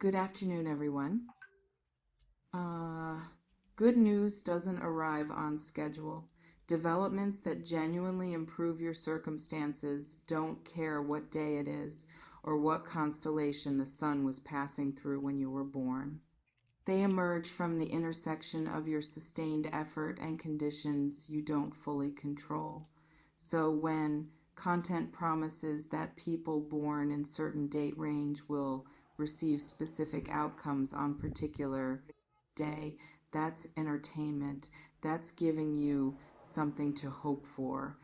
Good afternoon, everyone. Uh, Good news doesn't arrive on schedule. Developments that genuinely improve your circumstances don't care what day it is or what constellation the sun was passing through when you were born. They emerge from the intersection of your sustained effort and conditions you don't fully control. So when content promises that people born in certain date range will receive specific outcomes on particular day, that's entertainment. That's giving you something to hope for.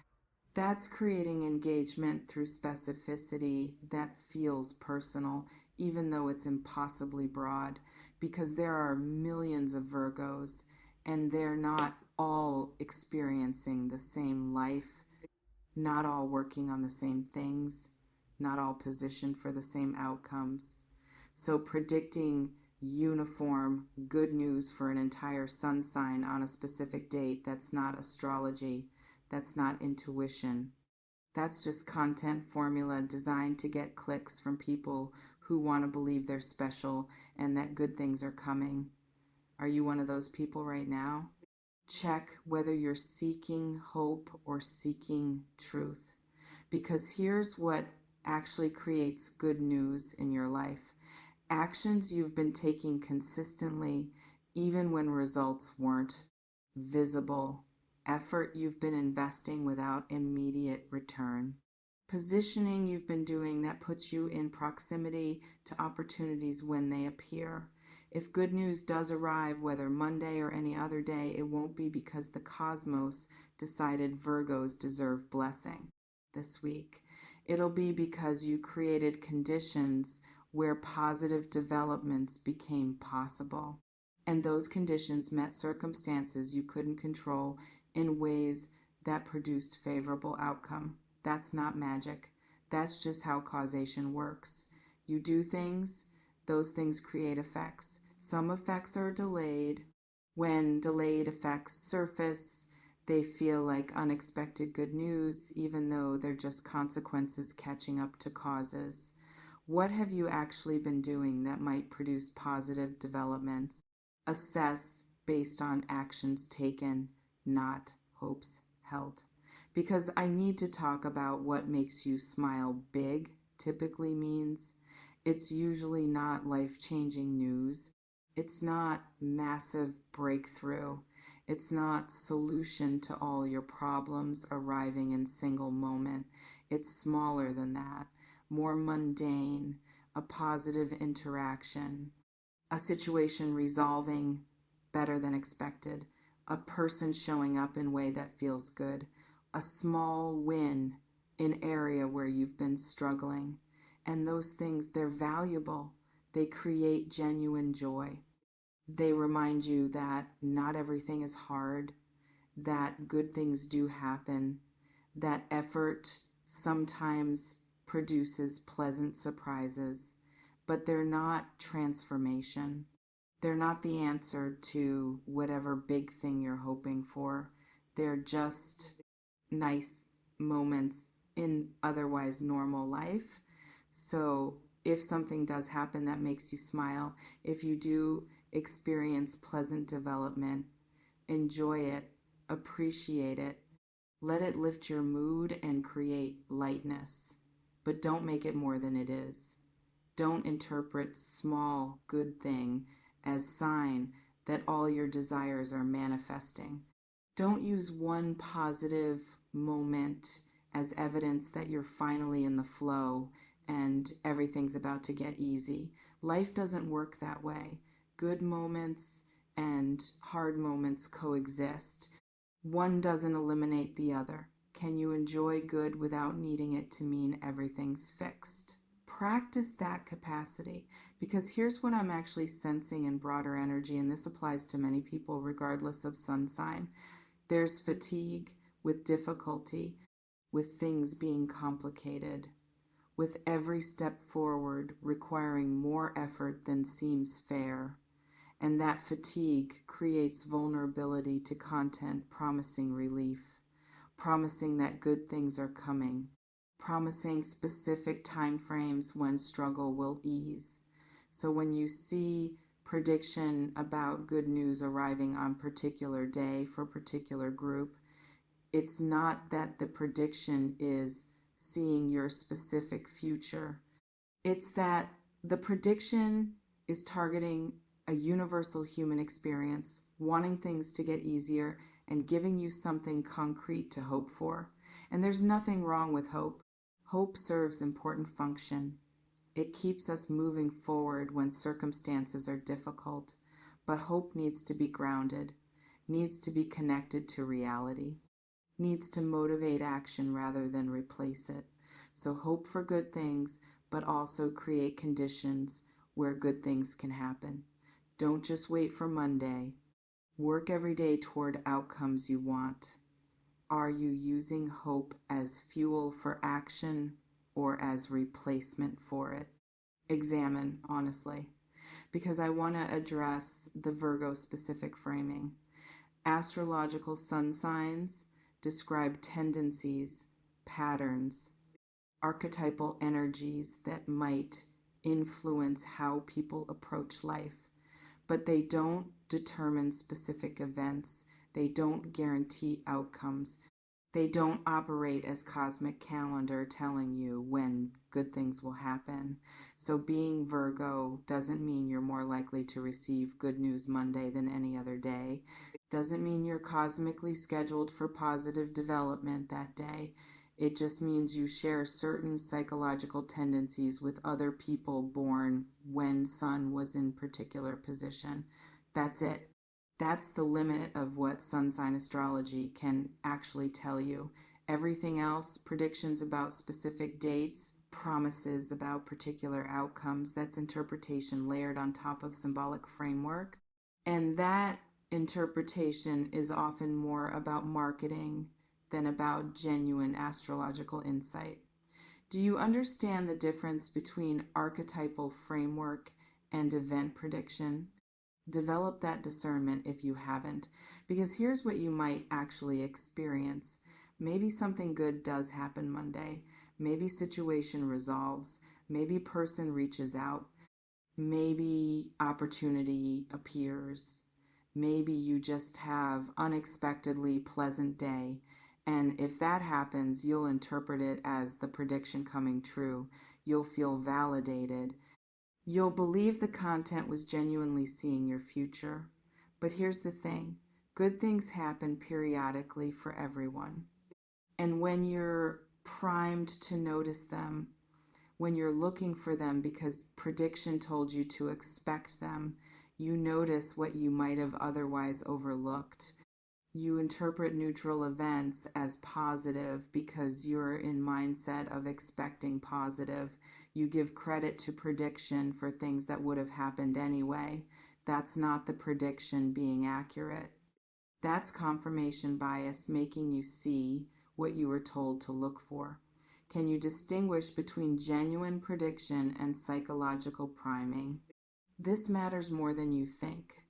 That's creating engagement through specificity that feels personal, even though it's impossibly broad, because there are millions of Virgos and they're not all experiencing the same life, not all working on the same things, not all positioned for the same outcomes. So predicting uniform good news for an entire sun sign on a specific date, that's not astrology, that's not intuition. That's just content formula designed to get clicks from people who want to believe they're special and that good things are coming. Are you one of those people right now? Check whether you're seeking hope or seeking truth. Because here's what actually creates good news in your life: actions you've been taking consistently, even when results weren't visible, effort you've been investing without immediate return, positioning you've been doing that puts you in proximity to opportunities when they appear. If good news does arrive, whether Monday or any other day, it won't be because the cosmos decided Virgos deserve blessing this week. It'll be because you created conditions where positive developments became possible. And those conditions met circumstances you couldn't control in ways that produced favorable outcome. That's not magic. That's just how causation works. You do things, those things create effects. Some effects are delayed. When delayed effects surface, they feel like unexpected good news, even though they're just consequences catching up to causes. What have you actually been doing that might produce positive developments? Assess based on actions taken, not hopes held. Because I need to talk about what makes you smile big typically means. It's usually not life changing news. It's not massive breakthrough. It's not solution to all your problems arriving in single moment. It's smaller than that, more mundane, a positive interaction, a situation resolving better than expected, a person showing up in a way that feels good, a small win in area where you've been struggling. And those things, they're valuable. They create genuine joy. They remind you that not everything is hard, that good things do happen, that effort sometimes produces pleasant surprises, but they're not transformation. They're not the answer to whatever big thing you're hoping for. They're just nice moments in otherwise normal life. So if something does happen that makes you smile, if you do experience pleasant development, enjoy it, appreciate it, let it lift your mood and create lightness. But don't make it more than it is. Don't interpret small good thing as sign that all your desires are manifesting. Don't use one positive moment as evidence that you're finally in the flow and everything's about to get easy. Life doesn't work that way. Good moments and hard moments coexist. One doesn't eliminate the other. Can you enjoy good without needing it to mean everything's fixed? Practice that capacity, because here's what I'm actually sensing in broader energy, and this applies to many people regardless of sun sign. There's fatigue with difficulty, with things being complicated, with every step forward requiring more effort than seems fair. And that fatigue creates vulnerability to content promising relief, promising that good things are coming, promising specific time frames when struggle will ease. So when you see prediction about good news arriving on particular day for a particular group, it's not that the prediction is seeing your specific future. It's that the prediction is targeting a universal human experience, wanting things to get easier and giving you something concrete to hope for. And there's nothing wrong with hope. Hope serves important function. It keeps us moving forward when circumstances are difficult. But hope needs to be grounded, needs to be connected to reality, needs to motivate action rather than replace it. So hope for good things, but also create conditions where good things can happen. Don't just wait for Monday. Work every day toward outcomes you want. Are you using hope as fuel for action or as replacement for it? Examine, honestly, because I want to address the Virgo specific framing. Astrological sun signs describe tendencies, patterns, archetypal energies that might influence how people approach life, but they don't determine specific events. They don't guarantee outcomes. They don't operate as cosmic calendar telling you when good things will happen. So being Virgo doesn't mean you're more likely to receive good news Monday than any other day. Doesn't mean you're cosmically scheduled for positive development that day. It just means you share certain psychological tendencies with other people born when Sun was in particular position. That's it. That's the limit of what sun sign astrology can actually tell you. Everything else, predictions about specific dates, promises about particular outcomes, that's interpretation layered on top of symbolic framework. And that interpretation is often more about marketing than about genuine astrological insight. Do you understand the difference between archetypal framework and event prediction? Develop that discernment if you haven't, because here's what you might actually experience. Maybe something good does happen Monday. Maybe situation resolves. Maybe person reaches out. Maybe opportunity appears. Maybe you just have unexpectedly pleasant day. And if that happens, you'll interpret it as the prediction coming true. You'll feel validated. You'll believe the content was genuinely seeing your future. But here's the thing, good things happen periodically for everyone. And when you're primed to notice them, when you're looking for them because prediction told you to expect them, you notice what you might have otherwise overlooked. You interpret neutral events as positive because you're in mindset of expecting positive. You give credit to prediction for things that would have happened anyway. That's not the prediction being accurate. That's confirmation bias making you see what you were told to look for. Can you distinguish between genuine prediction and psychological priming? This matters more than you think,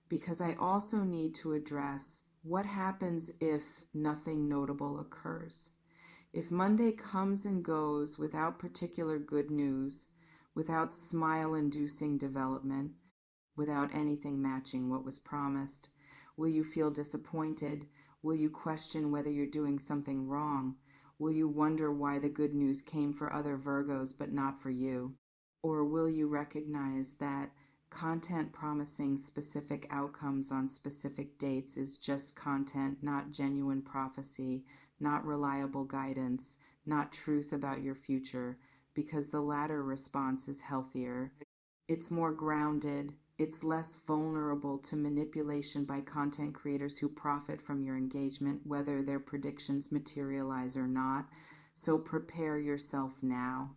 because I also need to address what happens if nothing notable occurs. If Monday comes and goes without particular good news, without smile-inducing development, without anything matching what was promised, will you feel disappointed? Will you question whether you're doing something wrong? Will you wonder why the good news came for other Virgos but not for you? Or will you recognize that content promising specific outcomes on specific dates is just content, not genuine prophecy, not reliable guidance, not truth about your future, because the latter response is healthier. It's more grounded. It's less vulnerable to manipulation by content creators who profit from your engagement, whether their predictions materialize or not. So prepare yourself now.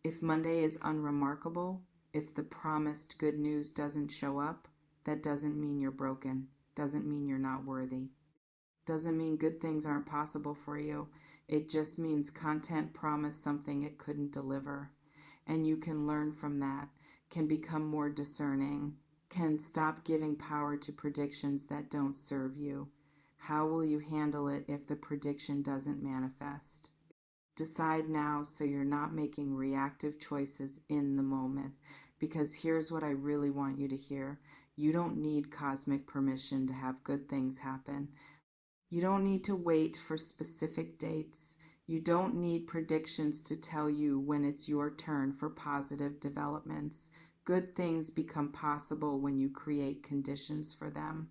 If Monday is unremarkable, if the promised good news doesn't show up, that doesn't mean you're broken, doesn't mean you're not worthy, doesn't mean good things aren't possible for you. It just means content promised something it couldn't deliver. And you can learn from that, can become more discerning, can stop giving power to predictions that don't serve you. How will you handle it if the prediction doesn't manifest? Decide now so you're not making reactive choices in the moment. Because here's what I really want you to hear. You don't need cosmic permission to have good things happen. You don't need to wait for specific dates. You don't need predictions to tell you when it's your turn for positive developments. Good things become possible when you create conditions for them,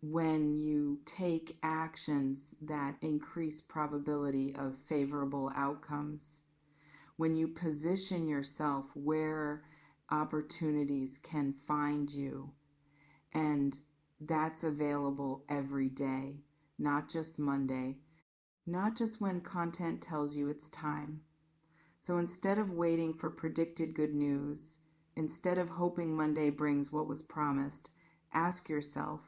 when you take actions that increase probability of favorable outcomes, when you position yourself where opportunities can find you, and that's available every day, not just Monday, not just when content tells you it's time. So instead of waiting for predicted good news, instead of hoping Monday brings what was promised, ask yourself,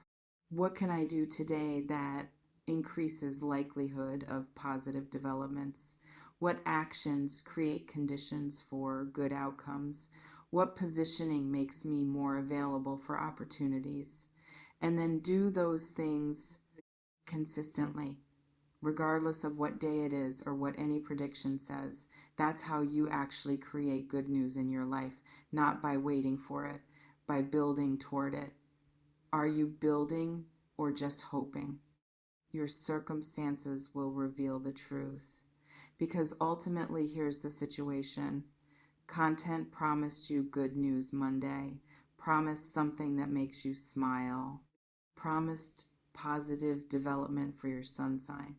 what can I do today that increases likelihood of positive developments? What actions create conditions for good outcomes? What positioning makes me more available for opportunities? And then do those things consistently, regardless of what day it is or what any prediction says. That's how you actually create good news in your life, not by waiting for it, by building toward it. Are you building or just hoping? Your circumstances will reveal the truth. Because ultimately, here's the situation. Content promised you good news Monday, promised something that makes you smile, promised positive development for your sun sign,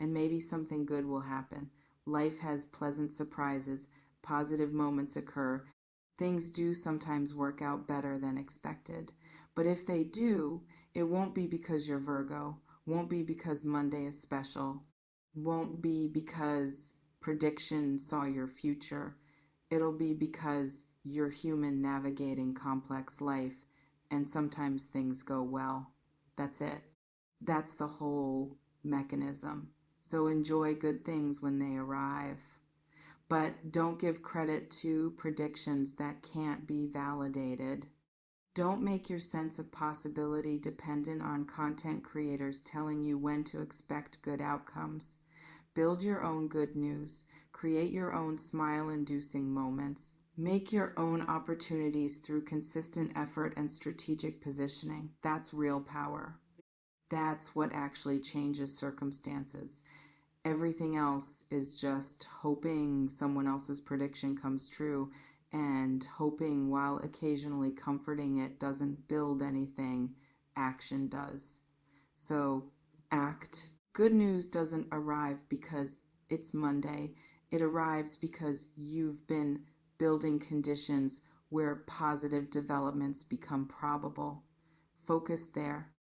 and maybe something good will happen. Life has pleasant surprises, positive moments occur. Things do sometimes work out better than expected. But if they do, it won't be because you're Virgo, won't be because Monday is special, won't be because prediction saw your future. It'll be because you're human navigating complex life, and sometimes things go well. That's it. That's the whole mechanism. So enjoy good things when they arrive. But don't give credit to predictions that can't be validated. Don't make your sense of possibility dependent on content creators telling you when to expect good outcomes. Build your own good news. Create your own smile-inducing moments. Make your own opportunities through consistent effort and strategic positioning. That's real power. That's what actually changes circumstances. Everything else is just hoping someone else's prediction comes true, and hoping, while occasionally comforting it, doesn't build anything. Action does. So act. Good news doesn't arrive because it's Monday. It arrives because you've been building conditions where positive developments become probable. Focus there.